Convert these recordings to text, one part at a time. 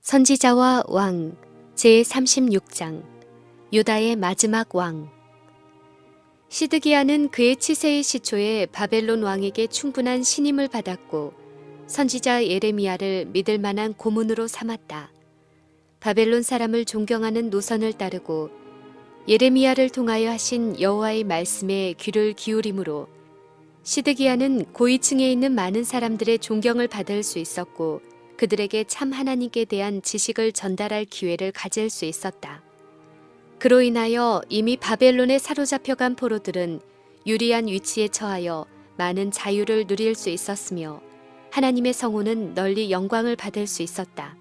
선지자와 왕 제36장 유다의 마지막 왕. 시드기야는 그의 치세의 시초에 바벨론 왕에게 충분한 신임을 받았고 선지자 예레미야를 믿을 만한 고문으로 삼았다. 바벨론 사람을 존경하는 노선을 따르고 예레미야를 통하여 하신 여호와의 말씀에 귀를 기울임으로 시드기야는 고위층에 있는 많은 사람들의 존경을 받을 수 있었고 그들에게 참 하나님께 대한 지식을 전달할 기회를 가질 수 있었다. 그로 인하여 이미 바벨론에 사로잡혀간 포로들은 유리한 위치에 처하여 많은 자유를 누릴 수 있었으며 하나님의 성호는 널리 영광을 받을 수 있었다.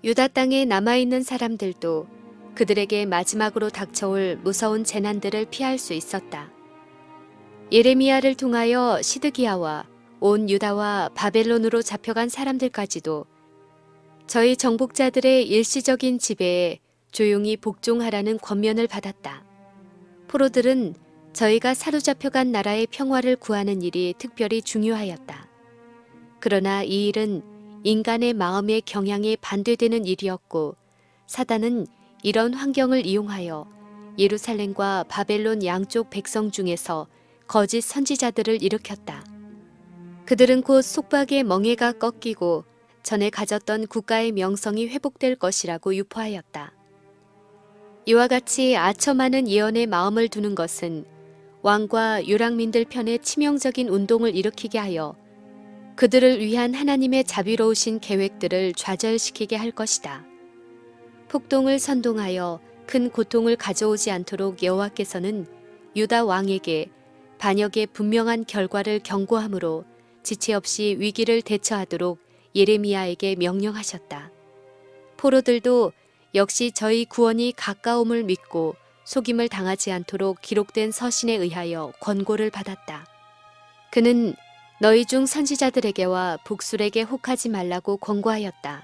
유다 땅에 남아있는 사람들도 그들에게 마지막으로 닥쳐올 무서운 재난들을 피할 수 있었다. 예레미야를 통하여 시드기야와 온 유다와 바벨론으로 잡혀간 사람들까지도 저희 정복자들의 일시적인 지배에 조용히 복종하라는 권면을 받았다. 포로들은 저희가 사로잡혀간 나라의 평화를 구하는 일이 특별히 중요하였다. 그러나 이 일은 인간의 마음의 경향에 반대되는 일이었고 사단은 이런 환경을 이용하여 예루살렘과 바벨론 양쪽 백성 중에서 거짓 선지자들을 일으켰다. 그들은 곧 속박의 멍에가 꺾이고 전에 가졌던 국가의 명성이 회복될 것이라고 유포하였다. 이와 같이 아첨하는 예언에 마음을 두는 것은 왕과 유랑민들 편에 치명적인 운동을 일으키게 하여 그들을 위한 하나님의 자비로우신 계획들을 좌절시키게 할 것이다. 폭동을 선동하여 큰 고통을 가져오지 않도록 여호와께서는 유다 왕에게 반역의 분명한 결과를 경고함으로 지체 없이 위기를 대처하도록 예레미야에게 명령하셨다. 포로들도 역시 저희 구원이 가까움을 믿고 속임을 당하지 않도록 기록된 서신에 의하여 권고를 받았다. 그는 너희 중 선지자들에게와 복술에게 혹하지 말라고 권고하였다.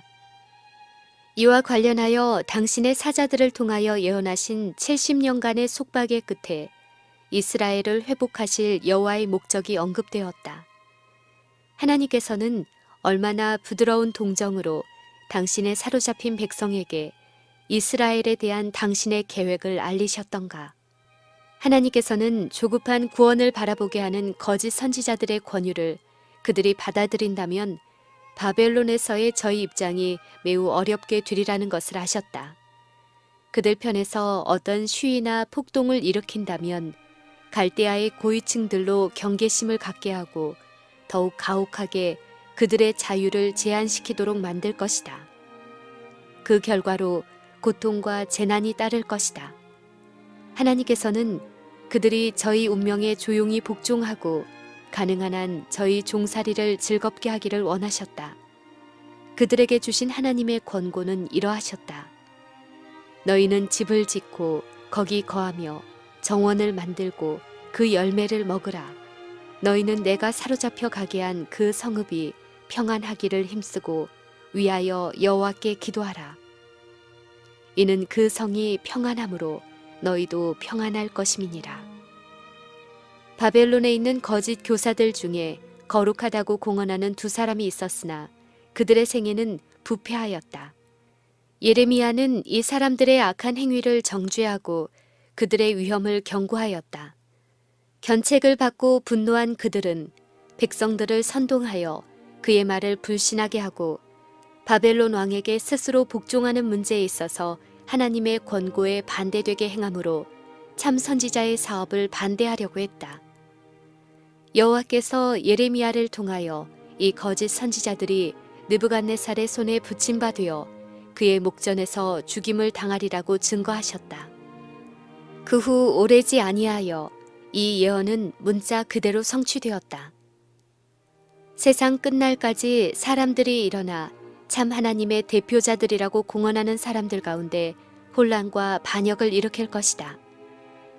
이와 관련하여 당신의 사자들을 통하여 예언하신 70년간의 속박의 끝에 이스라엘을 회복하실 여호와의 목적이 언급되었다. 하나님께서는 얼마나 부드러운 동정으로 당신의 사로잡힌 백성에게 이스라엘에 대한 당신의 계획을 알리셨던가. 하나님께서는 조급한 구원을 바라보게 하는 거짓 선지자들의 권유를 그들이 받아들인다면 바벨론에서의 저희 입장이 매우 어렵게 되리라는 것을 아셨다. 그들 편에서 어떤 시위나 폭동을 일으킨다면 갈대아의 고위층들로 경계심을 갖게 하고 더욱 가혹하게 그들의 자유를 제한시키도록 만들 것이다. 그 결과로 고통과 재난이 따를 것이다. 하나님께서는 그들이 저희 운명에 조용히 복종하고 가능한 한 저희 종살이를 즐겁게 하기를 원하셨다. 그들에게 주신 하나님의 권고는 이러하셨다. 너희는 집을 짓고 거기 거하며 정원을 만들고 그 열매를 먹으라. 너희는 내가 사로잡혀 가게 한 그 성읍이 평안하기를 힘쓰고 위하여 여호와께 기도하라. 이는 그 성이 평안함으로 너희도 평안할 것임이니라. 바벨론에 있는 거짓 교사들 중에 거룩하다고 공언하는 두 사람이 있었으나 그들의 생애는 부패하였다. 예레미야는 이 사람들의 악한 행위를 정죄하고 그들의 위험을 경고하였다. 견책을 받고 분노한 그들은 백성들을 선동하여 그의 말을 불신하게 하고 바벨론 왕에게 스스로 복종하는 문제에 있어서 하나님의 권고에 반대되게 행함으로 참 선지자의 사업을 반대하려고 했다. 여호와께서 예레미야를 통하여 이 거짓 선지자들이 느부갓네살의 손에 붙임 바 되어 그의 목전에서 죽임을 당하리라고 증거하셨다. 그 후 오래지 아니하여 이 예언은 문자 그대로 성취되었다. 세상 끝날까지 사람들이 일어나 참 하나님의 대표자들이라고 공언하는 사람들 가운데 혼란과 반역을 일으킬 것이다.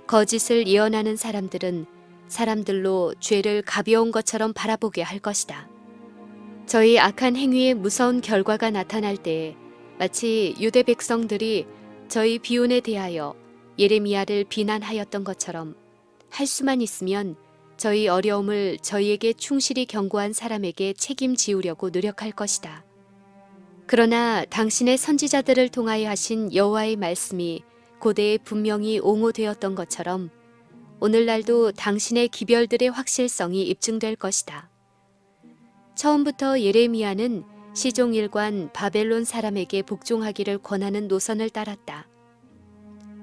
거짓을 예언하는 사람들은 사람들로 죄를 가벼운 것처럼 바라보게 할 것이다. 저희 악한 행위의 무서운 결과가 나타날 때에 마치 유대 백성들이 저희 비운에 대하여 예레미야를 비난하였던 것처럼 할 수만 있으면 저희 어려움을 저희에게 충실히 경고한 사람에게 책임지우려고 노력할 것이다. 그러나 당신의 선지자들을 통하여 하신 여호와의 말씀이 고대에 분명히 옹호되었던 것처럼 오늘날도 당신의 기별들의 확실성이 입증될 것이다. 처음부터 예레미야는 시종일관 바벨론 사람에게 복종하기를 권하는 노선을 따랐다.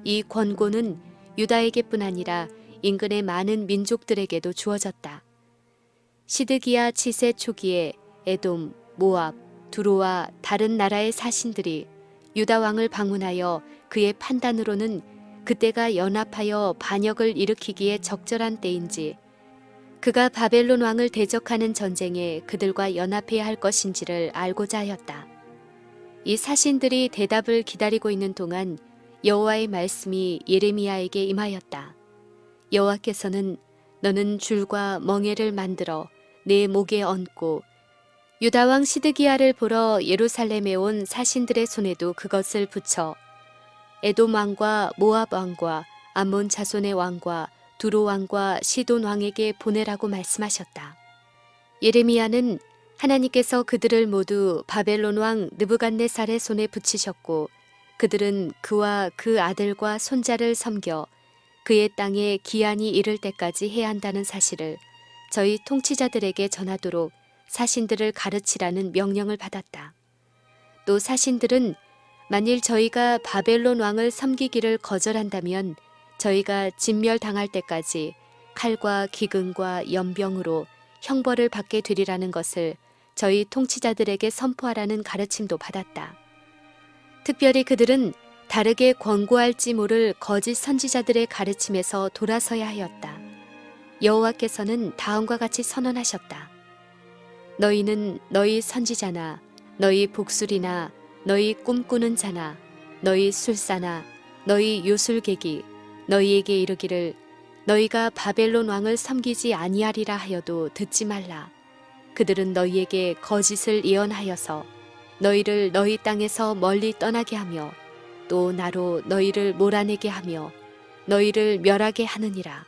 이 권고는 유다에게뿐 아니라 인근의 많은 민족들에게도 주어졌다. 시드기야 7세 초기에 에돔, 모압, 두로와 다른 나라의 사신들이 유다 왕을 방문하여 그의 판단으로는 그때가 연합하여 반역을 일으키기에 적절한 때인지 그가 바벨론 왕을 대적하는 전쟁에 그들과 연합해야 할 것인지를 알고자 하였다. 이 사신들이 대답을 기다리고 있는 동안 여호와의 말씀이 예레미야에게 임하였다. 여호와께서는 너는 줄과 멍에를 만들어 내 목에 얹고 유다 왕 시드기야를 보러 예루살렘에 온 사신들의 손에도 그것을 붙여 에돔 왕과 모압 왕과 암몬 자손의 왕과 두로 왕과 시돈 왕에게 보내라고 말씀하셨다. 예레미야는 하나님께서 그들을 모두 바벨론 왕 느부갓네살의 손에 붙이셨고 그들은 그와 그 아들과 손자를 섬겨 그의 땅에 기한이 이를 때까지 해야 한다는 사실을 저희 통치자들에게 전하도록 사신들을 가르치라는 명령을 받았다. 또 사신들은 만일 저희가 바벨론 왕을 섬기기를 거절한다면 저희가 진멸당할 때까지 칼과 기근과 연병으로 형벌을 받게 되리라는 것을 저희 통치자들에게 선포하라는 가르침도 받았다. 특별히 그들은 다르게 권고할지 모를 거짓 선지자들의 가르침에서 돌아서야 하였다. 여호와께서는 다음과 같이 선언하셨다. 너희는 너희 선지자나 너희 복술이나 너희 꿈꾸는 자나 너희 술사나 너희 요술객이 너희에게 이르기를 너희가 바벨론 왕을 섬기지 아니하리라 하여도 듣지 말라. 그들은 너희에게 거짓을 예언하여서 너희를 너희 땅에서 멀리 떠나게 하며 또 나로 너희를 몰아내게 하며 너희를 멸하게 하느니라.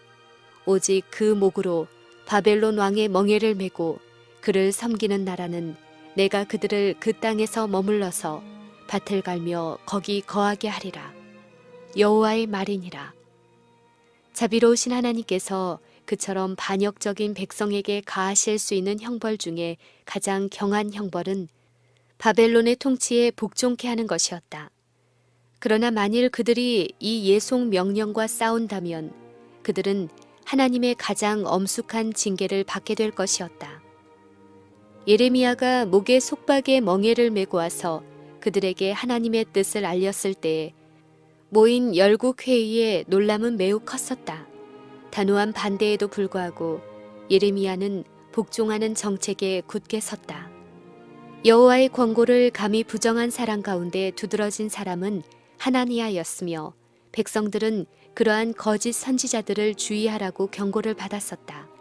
오직 그 목으로 바벨론 왕의 멍에를 메고 그를 섬기는 나라는 내가 그들을 그 땅에서 머물러서 밭을 갈며 거기 거하게 하리라. 여호와의 말이니라. 자비로우신 하나님께서 그처럼 반역적인 백성에게 가하실 수 있는 형벌 중에 가장 경한 형벌은 바벨론의 통치에 복종케 하는 것이었다. 그러나 만일 그들이 이 예속 명령과 싸운다면 그들은 하나님의 가장 엄숙한 징계를 받게 될 것이었다. 예레미야가 목에 속박에 멍에를 메고 와서 그들에게 하나님의 뜻을 알렸을 때에 모인 열국 회의의 놀람은 매우 컸었다. 단호한 반대에도 불구하고 예레미야는 복종하는 정책에 굳게 섰다. 여호와의 권고를 감히 부정한 사람 가운데 두드러진 사람은 하나니아였으며 백성들은 그러한 거짓 선지자들을 주의하라고 경고를 받았었다.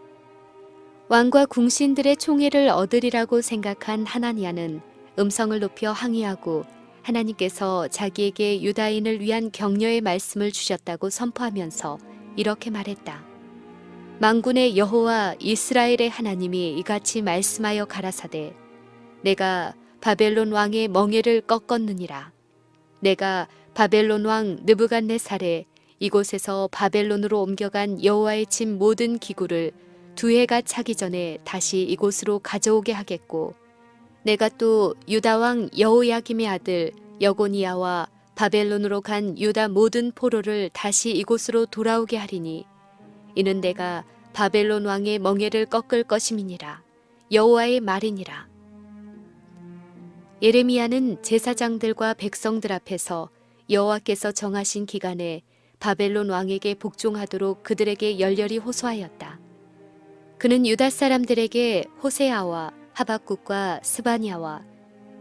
왕과 궁신들의 총애를 얻으리라고 생각한 하나니아는 음성을 높여 항의하고 하나님께서 자기에게 유다인을 위한 격려의 말씀을 주셨다고 선포하면서 이렇게 말했다. 만군의 여호와 이스라엘의 하나님이 이같이 말씀하여 가라사대 내가 바벨론 왕의 멍에를 꺾었느니라. 내가 바벨론 왕 느부갓네살에 이곳에서 바벨론으로 옮겨간 여호와의 집 모든 기구를 2해가 차기 전에 다시 이곳으로 가져오게 하겠고 내가 또 유다 왕 여호야김의 아들 여고니야와 바벨론으로 간 유다 모든 포로를 다시 이곳으로 돌아오게 하리니 이는 내가 바벨론 왕의 멍에를 꺾을 것임이니라. 여호와의 말이니라. 예레미야는 제사장들과 백성들 앞에서 여호와께서 정하신 기간에 바벨론 왕에게 복종하도록 그들에게 열렬히 호소하였다. 그는 유다 사람들에게 호세아와 하박국과 스바냐와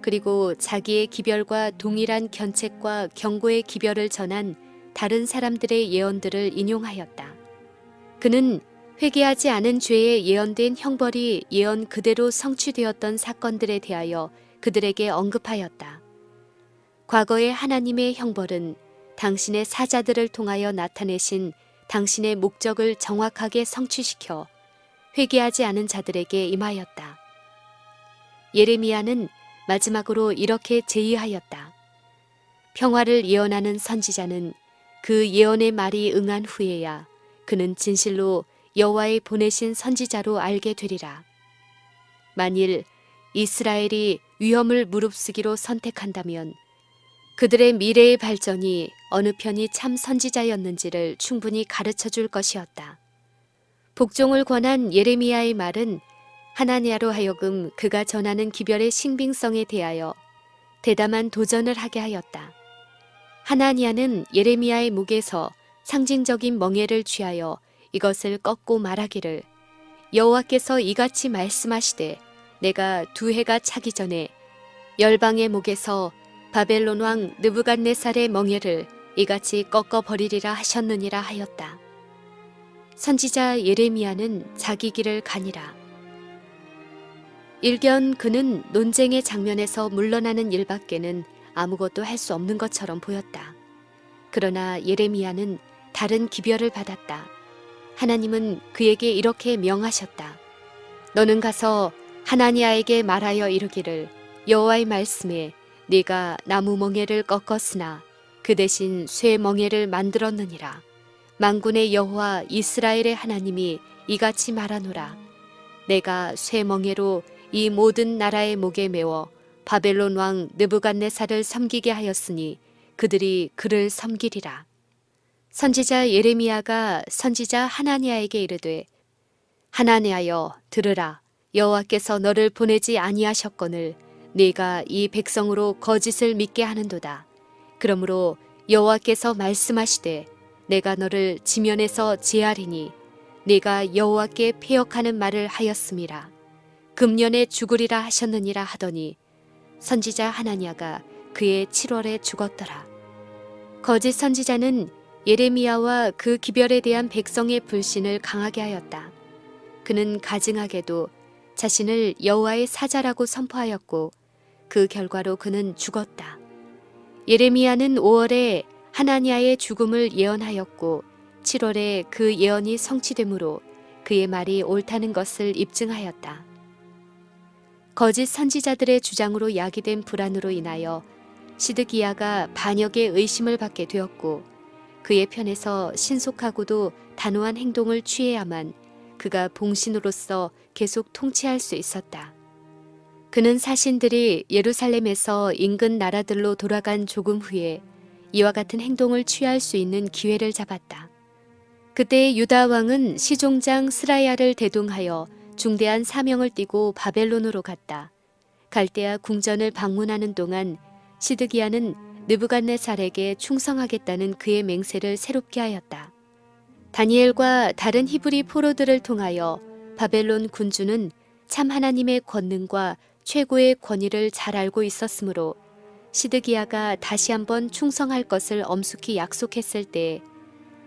그리고 자기의 기별과 동일한 견책과 경고의 기별을 전한 다른 사람들의 예언들을 인용하였다. 그는 회개하지 않은 죄에 예언된 형벌이 예언 그대로 성취되었던 사건들에 대하여 그들에게 언급하였다. 과거의 하나님의 형벌은 당신의 사자들을 통하여 나타내신 당신의 목적을 정확하게 성취시켜 회개하지 않은 자들에게 임하였다. 예레미야는 마지막으로 이렇게 제의하였다. 평화를 예언하는 선지자는 그 예언의 말이 응한 후에야 그는 진실로 여호와의 보내신 선지자로 알게 되리라. 만일 이스라엘이 위험을 무릅쓰기로 선택한다면 그들의 미래의 발전이 어느 편이 참 선지자였는지를 충분히 가르쳐 줄 것이었다. 복종을 권한 예레미야의 말은 하나니아로 하여금 그가 전하는 기별의 신빙성에 대하여 대담한 도전을 하게 하였다. 하나니아는 예레미야의 목에서 상징적인 멍에를 취하여 이것을 꺾고 말하기를 여호와께서 이같이 말씀하시되 내가 두 해가 차기 전에 열방의 목에서 바벨론 왕 느부갓네살의 멍에를 이같이 꺾어버리리라 하셨느니라 하였다. 선지자 예레미야는 자기 길을 가니라. 일견 그는 논쟁의 장면에서 물러나는 일밖에는 아무것도 할 수 없는 것처럼 보였다. 그러나 예레미야는 다른 기별을 받았다. 하나님은 그에게 이렇게 명하셨다. 너는 가서 하나니아에게 말하여 이르기를 여호와의 말씀에 네가 나무 멍에를 꺾었으나 그 대신 쇠 멍에를 만들었느니라. 만군의 여호와 이스라엘의 하나님이 이같이 말하노라. 내가 쇠 멍에로 이 모든 나라의 목에 메워 바벨론 왕 느부갓네살을 섬기게 하였으니 그들이 그를 섬기리라. 선지자 예레미야가 선지자 하나니아에게 이르되 하나니아여 들으라. 여호와께서 너를 보내지 아니하셨거늘 네가 이 백성으로 거짓을 믿게 하는도다. 그러므로 여호와께서 말씀하시되 내가 너를 지면에서 제하리니 네가 여호와께 패역하는 말을 하였음이라. 금년에 죽으리라 하셨느니라 하더니 선지자 하나니아가 그의 7월에 죽었더라. 거짓 선지자는 예레미야와 그 기별에 대한 백성의 불신을 강하게 하였다. 그는 가증하게도 자신을 여호와의 사자라고 선포하였고 그 결과로 그는 죽었다. 예레미야는 5월에 하나니아의 죽음을 예언하였고 7월에 그 예언이 성취되므로 그의 말이 옳다는 것을 입증하였다. 거짓 선지자들의 주장으로 야기된 불안으로 인하여 시드기야가 반역의 의심을 받게 되었고 그의 편에서 신속하고도 단호한 행동을 취해야만 그가 봉신으로서 계속 통치할 수 있었다. 그는 사신들이 예루살렘에서 인근 나라들로 돌아간 조금 후에 이와 같은 행동을 취할 수 있는 기회를 잡았다. 그때 유다 왕은 시종장 스라야를 대동하여 중대한 사명을 띠고 바벨론으로 갔다. 갈대아 궁전을 방문하는 동안 시드기야는 느부갓네살에게 충성하겠다는 그의 맹세를 새롭게 하였다. 다니엘과 다른 히브리 포로들을 통하여 바벨론 군주는 참 하나님의 권능과 최고의 권위를 잘 알고 있었으므로 시드기야가 다시 한번 충성할 것을 엄숙히 약속했을 때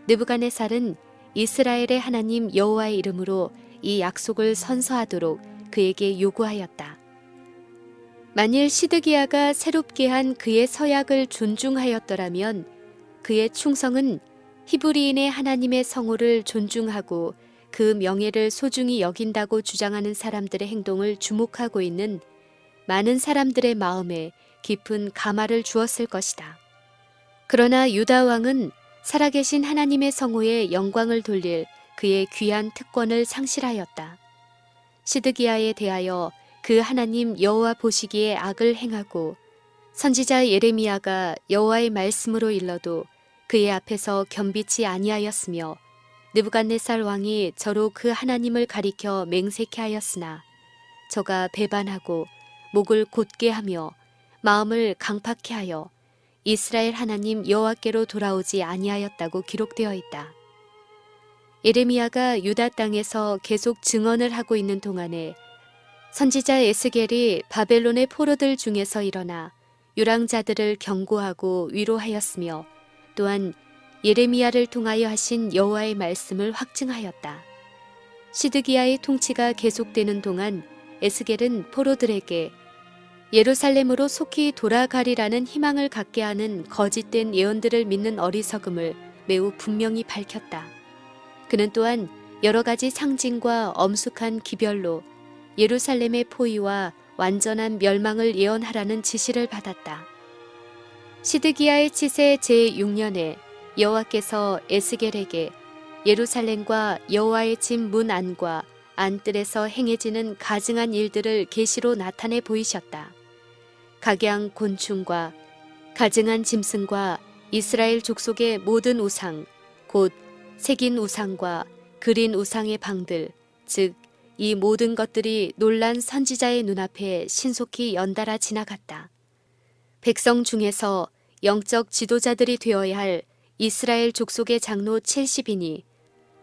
느부갓네살은 이스라엘의 하나님 여호와의 이름으로 이 약속을 선서하도록 그에게 요구하였다. 만일 시드기야가 새롭게 한 그의 서약을 존중하였더라면 그의 충성은 히브리인의 하나님의 성호를 존중하고 그 명예를 소중히 여긴다고 주장하는 사람들의 행동을 주목하고 있는 많은 사람들의 마음에 깊은 감화를 주었을 것이다. 그러나 유다 왕은 살아계신 하나님의 성호에 영광을 돌릴 그의 귀한 특권을 상실하였다. 시드기야에 대하여 그 하나님 여호와 보시기에 악을 행하고 선지자 예레미야가 여호와의 말씀으로 일러도 그의 앞에서 겸비치 아니하였으며 느부갓네살 왕이 저로 그 하나님을 가리켜 맹세케 하였으나 저가 배반하고 목을 곧게 하며 마음을 강팍케 하여 이스라엘 하나님 여호와께로 돌아오지 아니하였다고 기록되어 있다. 예레미야가 유다 땅에서 계속 증언을 하고 있는 동안에 선지자 에스겔이 바벨론의 포로들 중에서 일어나 유랑자들을 경고하고 위로하였으며 또한 예레미야를 통하여 하신 여호와의 말씀을 확증하였다. 시드기야의 통치가 계속되는 동안 에스겔은 포로들에게 예루살렘으로 속히 돌아가리라는 희망을 갖게 하는 거짓된 예언들을 믿는 어리석음을 매우 분명히 밝혔다. 그는 또한 여러 가지 상징과 엄숙한 기별로 예루살렘의 포위와 완전한 멸망을 예언하라는 지시를 받았다. 시드기야의 치세 제6년에 여호와께서 에스겔에게 예루살렘과 여호와의 집 문 안과 안뜰에서 행해지는 가증한 일들을 계시로 나타내 보이셨다. 각양 곤충과 가증한 짐승과 이스라엘 족속의 모든 우상, 곧 새긴 우상과 그린 우상의 방들, 즉 이 모든 것들이 놀란 선지자의 눈앞에 신속히 연달아 지나갔다. 백성 중에서 영적 지도자들이 되어야 할 이스라엘 족속의 장로 70인이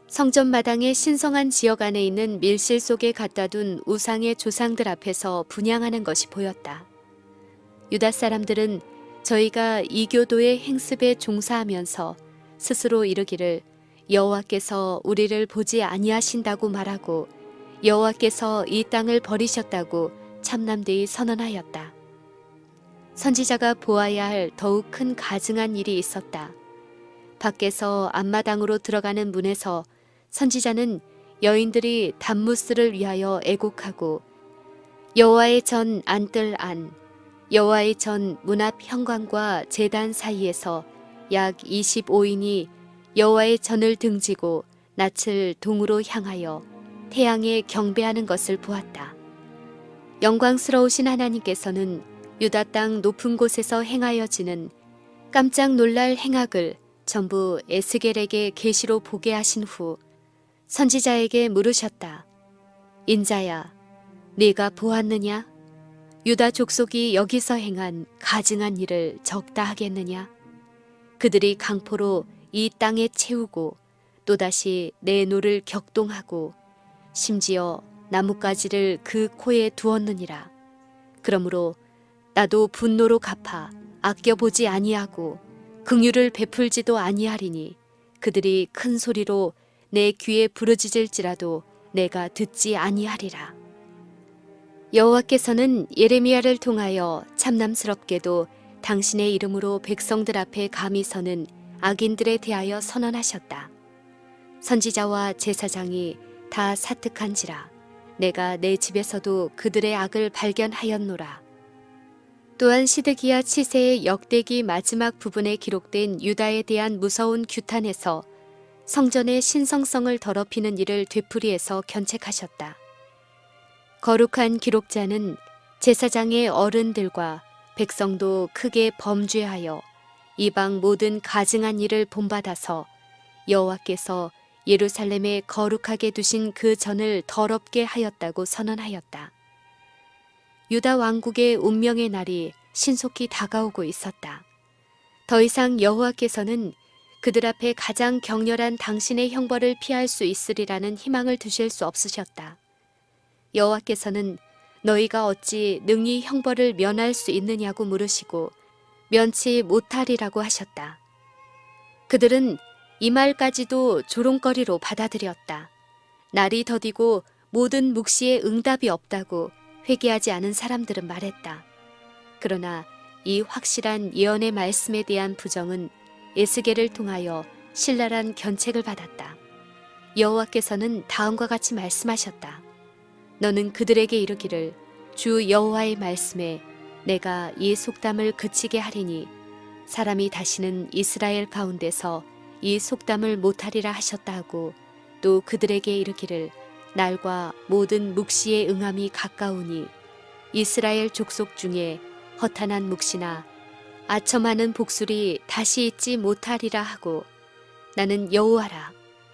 성전 마당의 신성한 지역 안에 있는 밀실 속에 갖다 둔 우상의 조상들 앞에서 분향하는 것이 보였다. 유다 사람들은 저희가 이교도의 행습에 종사하면서 스스로 이르기를 여호와께서 우리를 보지 아니하신다고 말하고 여호와께서 이 땅을 버리셨다고 참남되이 선언하였다. 선지자가 보아야 할 더욱 큰 가증한 일이 있었다. 밖에서 앞마당으로 들어가는 문에서 선지자는 여인들이 단무스를 위하여 애곡하고 여호와의 전 안뜰 안, 여호와의 전 문 앞 현관과 제단 사이에서 약 25인이 여호와의 전을 등지고 낯을 동으로 향하여 태양에 경배하는 것을 보았다. 영광스러우신 하나님께서는 유다 땅 높은 곳에서 행하여지는 깜짝 놀랄 행악을 전부 에스겔에게 계시로 보게 하신 후 선지자에게 물으셨다. 인자야, 네가 보았느냐? 유다 족속이 여기서 행한 가증한 일을 적다 하겠느냐? 그들이 강포로 이 땅에 채우고 또다시 내 노를 격동하고 심지어 나뭇가지를 그 코에 두었느니라. 그러므로 나도 분노로 갚아 아껴보지 아니하고 긍휼을 베풀지도 아니하리니 그들이 큰 소리로 내 귀에 부르짖을지라도 내가 듣지 아니하리라. 여호와께서는 예레미야를 통하여 참남스럽게도 당신의 이름으로 백성들 앞에 감히 서는 악인들에 대하여 선언하셨다. 선지자와 제사장이 다 사특한지라 내가 내 집에서도 그들의 악을 발견하였노라. 또한 시드기야 치세의 역대기 마지막 부분에 기록된 유다에 대한 무서운 규탄에서 성전의 신성성을 더럽히는 일을 되풀이해서 견책하셨다. 거룩한 기록자는 제사장의 어른들과 백성도 크게 범죄하여 이방 모든 가증한 일을 본받아서 여호와께서 예루살렘에 거룩하게 두신 그 전을 더럽게 하였다고 선언하였다. 유다 왕국의 운명의 날이 신속히 다가오고 있었다. 더 이상 여호와께서는 그들 앞에 가장 격렬한 당신의 형벌을 피할 수 있으리라는 희망을 두실 수 없으셨다. 여호와께서는 너희가 어찌 능히 형벌을 면할 수 있느냐고 물으시고 면치 못하리라고 하셨다. 그들은 이 말까지도 조롱거리로 받아들였다. 날이 더디고 모든 묵시에 응답이 없다고 회개하지 않은 사람들은 말했다. 그러나 이 확실한 예언의 말씀에 대한 부정은 에스겔을 통하여 신랄한 견책을 받았다. 여호와께서는 다음과 같이 말씀하셨다. 너는 그들에게 이르기를 주 여호와의 말씀에 내가 이 속담을 그치게 하리니 사람이 다시는 이스라엘 가운데서 이 속담을 못하리라 하셨다 하고 또 그들에게 이르기를 날과 모든 묵시의 응함이 가까우니 이스라엘 족속 중에 허탄한 묵시나 아첨하는 복술이 다시 있지 못하리라 하고 나는 여호와라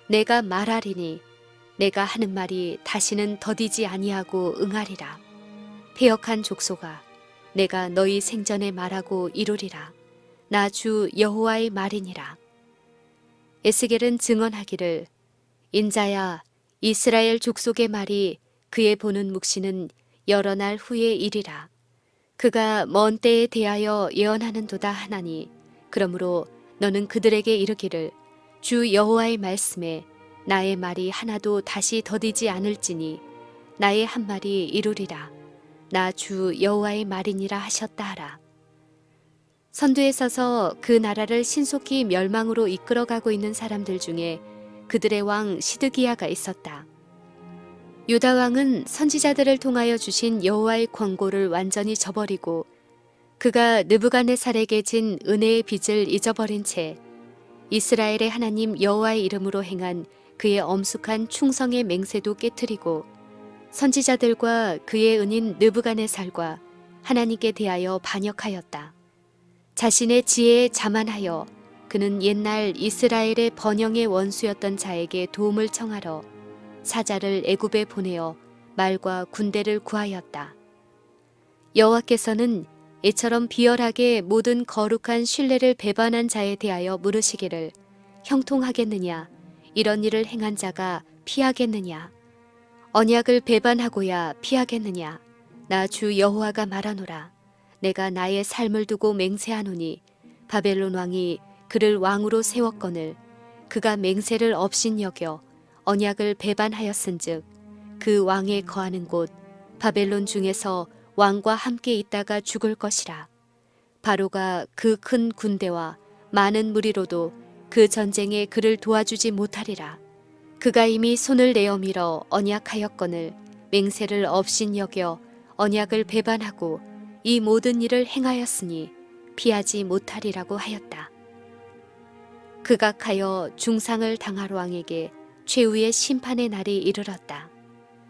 내가 말하리니 내가 하는 말이 다시는 더디지 아니하고 응하리라. 패역한 족속아 내가 너희 생전에 말하고 이루리라. 나 주 여호와의 말이니라. 에스겔은 증언하기를 인자야 이스라엘 족속의 말이 그의 보는 묵시는 여러 날 후의 일이라. 그가 먼 때에 대하여 예언하는도다 하나니 그러므로 너는 그들에게 이르기를 주 여호와의 말씀에 나의 말이 하나도 다시 더디지 않을지니 나의 한 말이 이루리라. 나 주 여호와의 말이니라 하셨다 하라. 선두에 서서 그 나라를 신속히 멸망으로 이끌어가고 있는 사람들 중에 그들의 왕 시드기야가 있었다. 유다 왕은 선지자들을 통하여 주신 여호와의 권고를 완전히 저버리고 그가 느부갓네살에게 진 은혜의 빚을 잊어버린 채 이스라엘의 하나님 여호와의 이름으로 행한 그의 엄숙한 충성의 맹세도 깨뜨리고 선지자들과 그의 은인 느부갓네살과 하나님께 대하여 반역하였다. 자신의 지혜에 자만하여 그는 옛날 이스라엘의 번영의 원수였던 자에게 도움을 청하러 사자를 애굽에 보내어 말과 군대를 구하였다. 여호와께서는 이처럼 비열하게 모든 거룩한 신뢰를 배반한 자에 대하여 물으시기를 형통하겠느냐? 이런 일을 행한 자가 피하겠느냐? 언약을 배반하고야 피하겠느냐? 나 주 여호와가 말하노라. 내가 나의 삶을 두고 맹세하노니 바벨론 왕이 그를 왕으로 세웠거늘 그가 맹세를 업신여겨 언약을 배반하였은즉 그 왕의 거하는 곳 바벨론 중에서 왕과 함께 있다가 죽을 것이라. 바로가 그 큰 군대와 많은 무리로도 그 전쟁에 그를 도와주지 못하리라. 그가 이미 손을 내어 밀어 언약하였거늘 맹세를 업신여겨 언약을 배반하고 이 모든 일을 행하였으니 피하지 못하리라고 하였다. 극악하여 중상을 당할 왕에게 최후의 심판의 날이 이르렀다.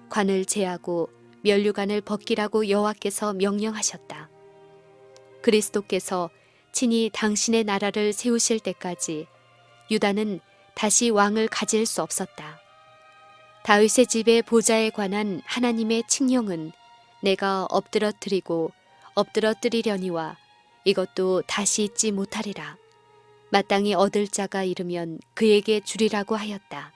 관을 제하고 면류관을 벗기라고 여호와께서 명령하셨다. 그리스도께서 친히 당신의 나라를 세우실 때까지 유다는 다시 왕을 가질 수 없었다. 다윗의 집의 보좌에 관한 하나님의 칙령은 내가 엎드러뜨리고 엎드러뜨리려니와 이것도 다시 잊지 못하리라. 마땅히 얻을 자가 이르면 그에게 주리라고 하였다.